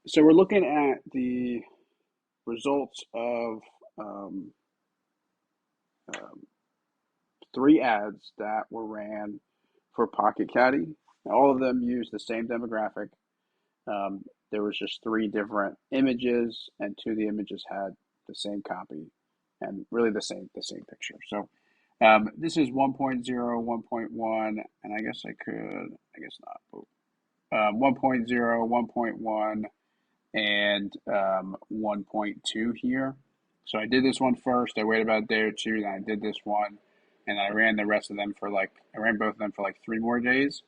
So we're looking at the results of um, um, three ads that were ran for Pocket Caddy. All of them used the same demographic. There was just three different images, and two of the images had the same copy, and really the same picture. So this is 1.0, 1.1, and I guess not. 1.0, 1.1, and 1.2 here. So I did this one first. I waited about a day or two, then I did this one, and I ran the rest of them for I ran both of them for like 3 more days.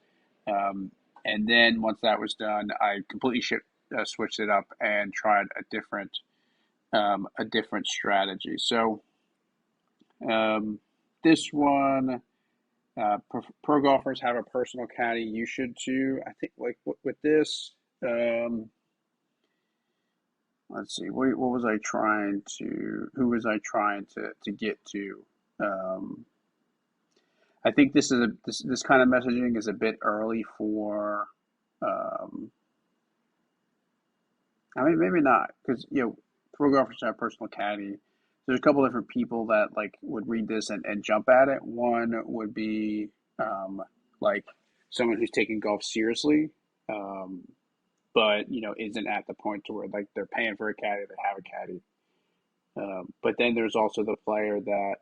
Um, and then once that was done, I completely switched it up and tried a different strategy. So um, this one, pro golfers have a personal caddy. You should too. I think like with this. Um, let's see, what was I trying to, who was I trying to get to? Um, I think this kind of messaging is a bit early for, um, I mean, maybe not, because, pro golfers have personal caddy. There's a couple different people that like would read this and jump at it. One would be like someone who's taking golf seriously, um, but isn't at the point to where like they're paying for a caddy, they have a caddy. But then there's also the player that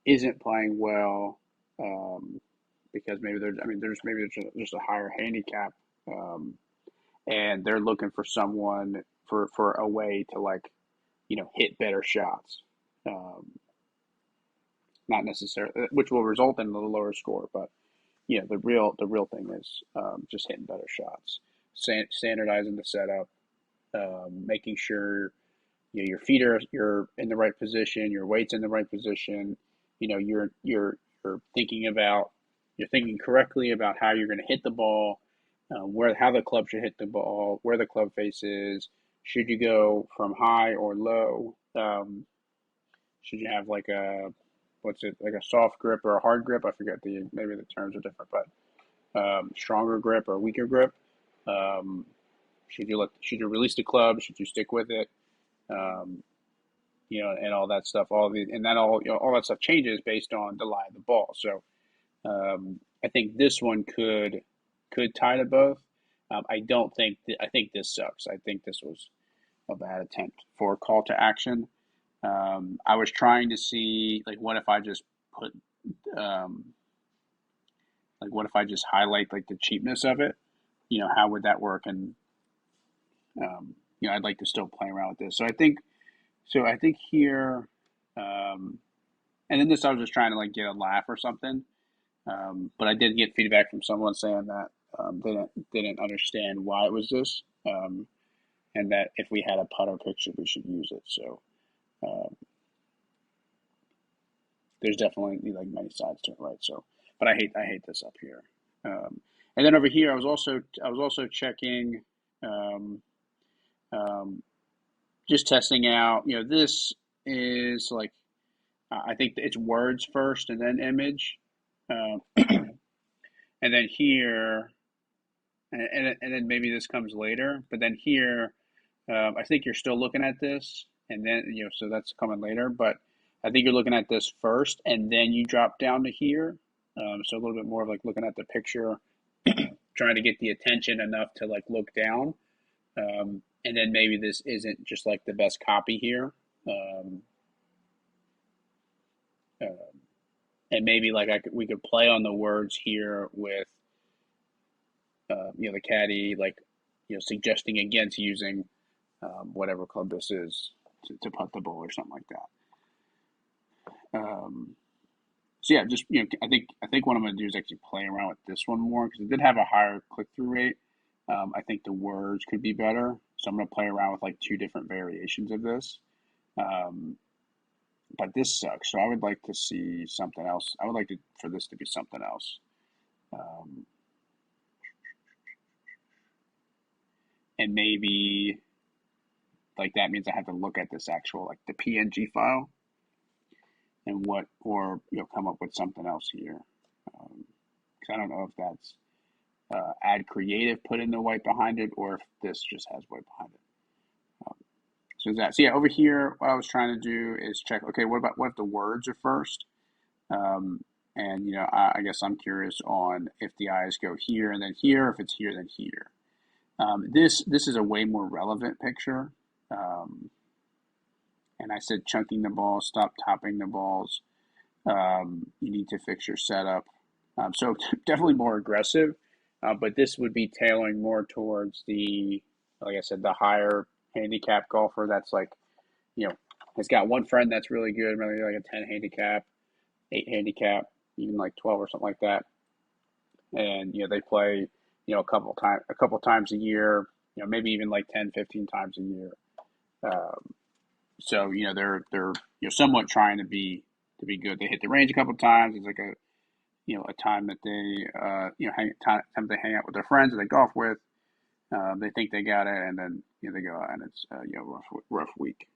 isn't playing well um, because maybe there's just a higher handicap, um, and they're looking for someone for a way to like hit better shots. Um, Not necessarily, which will result in a little lower score, but the real thing is just hitting better shots, standardizing the setup, making sure your feet you're in the right position, your weight's in the right position. You're thinking about you're thinking correctly about how you're going to hit the ball, where how the club should hit the ball, where the club face is. Should you go from high or low? Should you have like a what's it like a soft grip or a hard grip? I forget maybe the terms are different, but stronger grip or weaker grip. Um, should you release the club? Should you stick with it? Um, and all that stuff. And that all that stuff changes based on the lie of the ball. So I think this one could tie to both. I don't think I think this sucks. I think this was a bad attempt for a call to action. I was trying to see like what if I just put um, like what if I just highlight like the cheapness of it? How would that work? And I'd like to still play around with this. So I think here, um, and in this I was just trying to like get a laugh or something. But I did get feedback from someone saying that they didn't understand why it was this, and that if we had a putter picture, we should use it. So um, there's definitely like many sides to it, right? So, but I hate this up here. And then over here, I was also checking, um, um, just testing out. This is like I think it's words first and then image, and then here and then maybe this comes later, but then here, I think you're still looking at this, and then so that's coming later. But I think you're looking at this first, and then you drop down to here. So a little bit more of like looking at the picture, trying to get the attention enough to like look down, and then maybe this isn't just like the best copy here, um, uh, and maybe like we could play on the words here with the caddy like suggesting against using whatever club this is to putt the ball or something like that. So yeah, just I think what I'm going to do is actually play around with this one more because it did have a higher click through rate. I think the words could be better, so I'm going to play around with like two different variations of this. Um, but this sucks, so I would like to see something else. I would like for this to be something else. Um, and maybe like that means I have to look at this actual like the PNG file and come up with something else here. Because I don't know if that's add creative, put in the white behind it, or if this just has white behind it. So yeah, over here, what I was trying to do is check, okay, what if the words are first? And I guess I'm curious on if the eyes go here and then here, if it's here then here. This is a way more relevant picture. Um, and I said chunking the balls, stop topping the balls. You need to fix your setup. So definitely more aggressive, but this would be tailoring more towards like I said, the higher handicap golfer. That's like, has got one friend that's really good, maybe like a 10 handicap, 8 handicap, even like 12 or something like that. And they play a couple times a year, maybe even like 10, 15 times a year. Um, so they're somewhat trying to be good. They hit the range a couple times. It's like a time that they time they hang out with their friends that they golf with. They think they got it, and then they go out and it's rough week.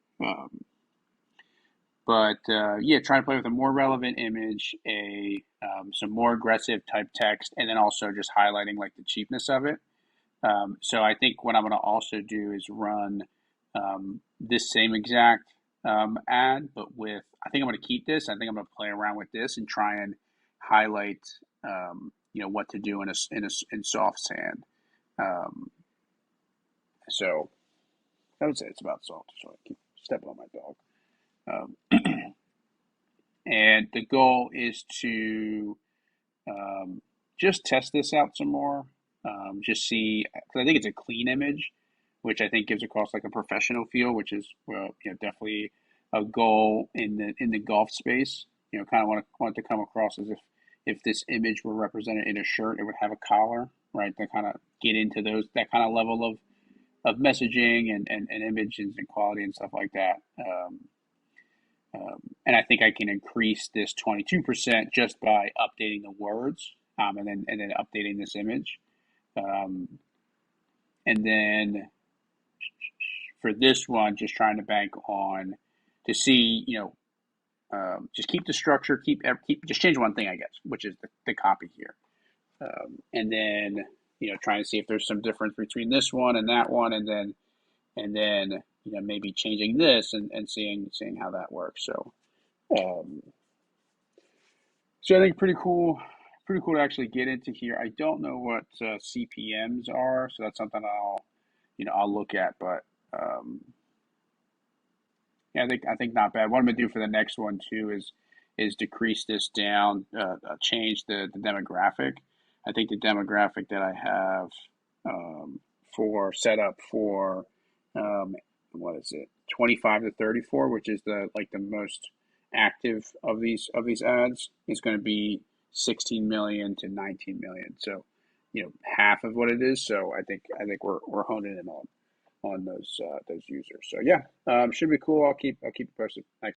But yeah, trying to play with a more relevant image, some more aggressive type text, and then also just highlighting like the cheapness of it. So I think what I'm going to also do is run this same exact ad, but I think I'm going to keep this. I think I'm going to play around with this and try and highlight, what to do in soft sand. Um, so I would say it's about soft. So I keep stepping on my dog. And the goal is to just test this out some more. Just see, because I think it's a clean image, which I think gives across like a professional feel, which is definitely a goal in the golf space. Kind of want it to come across as if this image were represented in a shirt, it would have a collar, right? To kind of get into that kind of level of messaging and images and quality and stuff like that. And I think I can increase this 22% just by updating the words, and then updating this image. Um, and then for this one, just trying to bank on to see, just keep the structure, just change one thing, I guess, which is the copy here. And then, trying to see if there's some difference between this one and that one, and then maybe changing this and seeing how that works. Um, so I think pretty cool to actually get into here. I don't know what CPMs are, so that's something I'll look at. But yeah, I think not bad. What I'm gonna do for the next one too is decrease this down, change the demographic. I think the demographic that I have for set up for um, what is it, 25 to 34, which is the most active of these ads, is going to be 16 million to 19 million. So half of what it is. So I think we're honing in on those users. So yeah, should be cool. I'll keep you posted. Thanks.